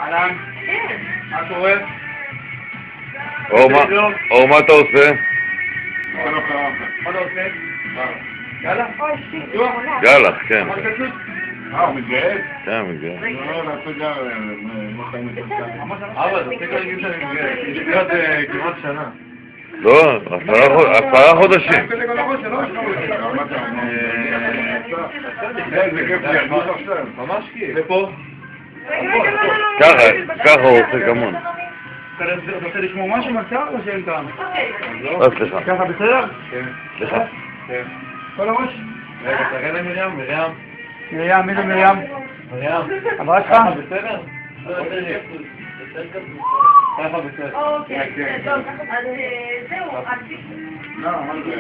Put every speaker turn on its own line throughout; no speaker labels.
אהלן. מה קורה?
או מה אתה עושה?
מה אתה עושה? יאללה?
יאללה, כן.
הוא מתגייס?
כן, מתגייס.
לא, לעשות גם...
אבא, זה תקרא לי שאני מתגייס. יש להיות כמעט שנה.
לא, 10 חודשים.
זה כיף לי, אני עכשיו.
ממש כיף. ופה?
ככה הוא עושה כמון.
אתה רוצה לשמוע משהו מהצער או שאין טעם?
סליחה.
ככה בסדר?
כן. סליחה.
כן. כל הראש?
רגע, תראה למרים, מרים.
מרים, מי זה מרים?
מרים.
הבת שלך?
ככה בסדר?
ככה בסדר.
אוקיי, טוב, אז זהו,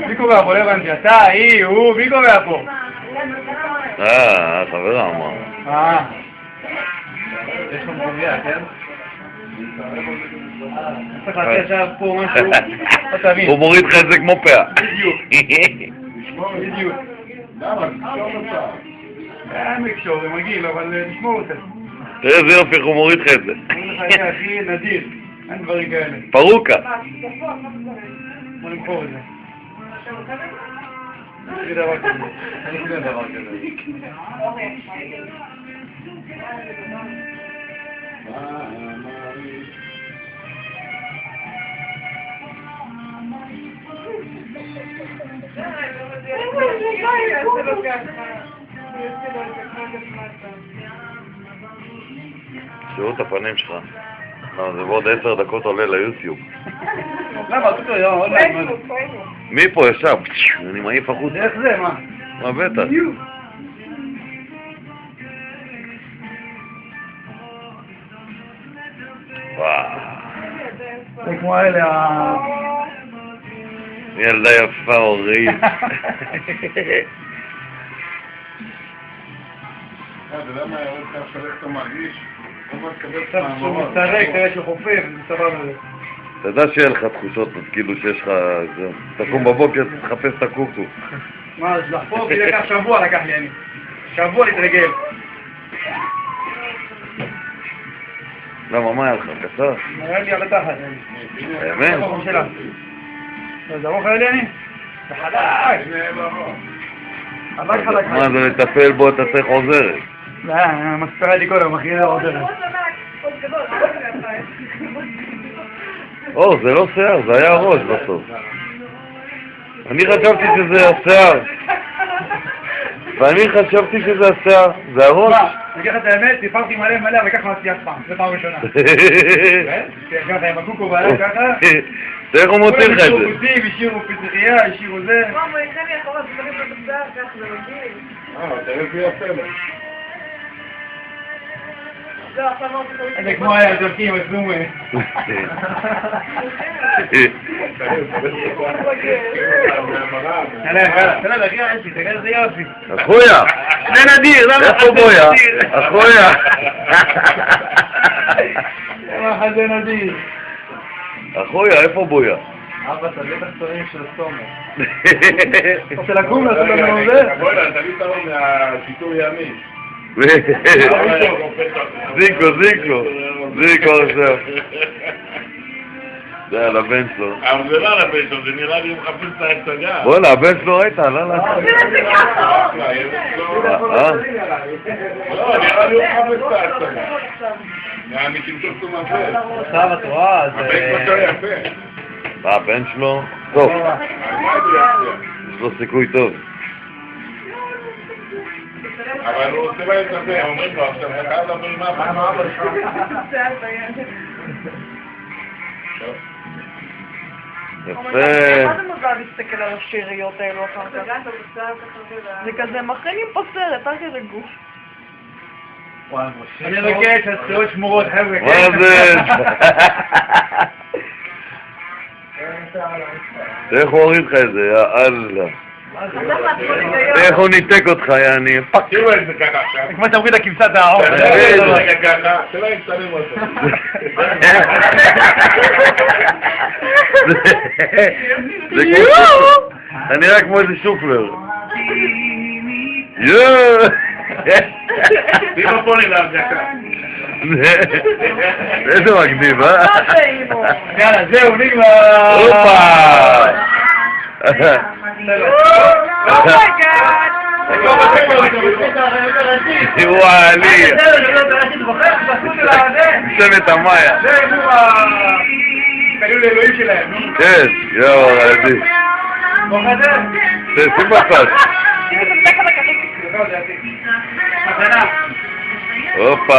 מי קובע פה? לא הבנתי. אתה, היא, הוא, מי קובע פה?
חברה אמר.
יש לך מקומיה, כן? צריך לעשות עכשיו פה משהו, לא תבין.
הוא מוריד לך את זה כמו פאה.
בדיוק.
למה? תשמור אותה.
אין מקשור, זה מגעיל, אבל תשמור אותה.
תראה איזה יופי, הוא מוריד לך את זה.
אומרים לך, זה הכי נדיר, אין דברים כאלה.
פרוקה.
בוא נמכור את זה. אין דבר כזה. אין דבר כזה.
תראו את הפנים שלך. זה בעוד 10 דקות עולה ליוטיוב.
למה? פתאום, עוד מעט.
מי פה ישב? אני מעיף החוצה.
איך זה? מה?
מה בטח? וואו.
זה כמו האלה,
ילדה יפה הורית.
אתה יודע מה ירד כך של איך אתה מרגיש?
עכשיו שהוא מסתרק, תראה שהוא חופף, זה סבבה זה.
אתה יודע שיהיה לך תחושות, כאילו שיש לך... תקום בבוקר, תחפש את הקוקו.
מה, לחפור? כי לקח שבוע לקח לי אני. שבוע להתרגל.
למה, מה היה לך? קצר?
נראה לי על התחת.
באמת?
ארוך שלה. זה ארוך היה לי אני? זה חלק. חלק חלק.
מה זה לטפל בו, אתה צריך עוזרת.
לא, מספרה לי כל היום, מכינה עוזרת.
זה לא שיער, זה היה ראש בסוף. אני חשבתי שזה השיער. ואני חשבתי שזה השיער. זה הראש.
אני אגיד לך את האמת, סיפרתי מלא, וככה מצליח פעם. זה פעם ראשונה. ככה עם הקוקו בעלה ככה.
איך הוא מוציא לך את זה?
כותים, השאירו פיצרייה, השאירו זה.
תראה זה יפה לו.
זה כמו היה זורקים, עצמו. תראה, איזה יופי.
אחויה!
זה נדיר, למה?
איפה בויה? אחויה!
זה נדיר.
אחויה, איפה בויה?
אבא, תביא את הקצרים של הסומר. רוצה לקום לעשות לנו זה?
בואי לה, תביא אותנו מהשיטור ימי.
זיקו עכשיו. זה על הבן שלו.
אבל זה לא על הבן שלו, זה נראה לי הוא מחפש את ההצגה.
בוא'נה, הבן שלו ראית, לא לעשות.
לא, נראה לי הוא מחפש את ההצגה. אני תמצוא אותו מהפה.
עכשיו את רואה,
הבן שלו יפה.
הבן שלו? טוב,
מה זה יפה?
יש לו סיכוי טוב.
אבל הוא עושה בהם את זה, אומרים לו עכשיו, אתה חייב לדבר עם אבא שלך.
יפה.
מה זה מוזר להסתכל על השאריות האלו אחר כך? זה כזה מכינים פה סרט, אל תדאגו.
אני מבקש, הזכויות שמורות, חבר'ה.
מה זה? איך הוא הוריד לך את זה, יאללה. איך הוא ניתק אותך, יעני.
תראו את זה ככה עכשיו.
כמו שאתה מוריד הכבשת האור.
רגע ככה, שלא יצטלם אותו.
זה כמו... אתה נראה כמו איזה שופלר. יואו!
תראו פה לי להרגשה.
איזה מגניב, אה?
יאללה, זהו, נגמר.
הופה! וואלי! צוות המאיה.
תגידו לאלוהים שלהם, נו.
כן, יאו, רעדי. שים בצד.
מתנה.
הופה!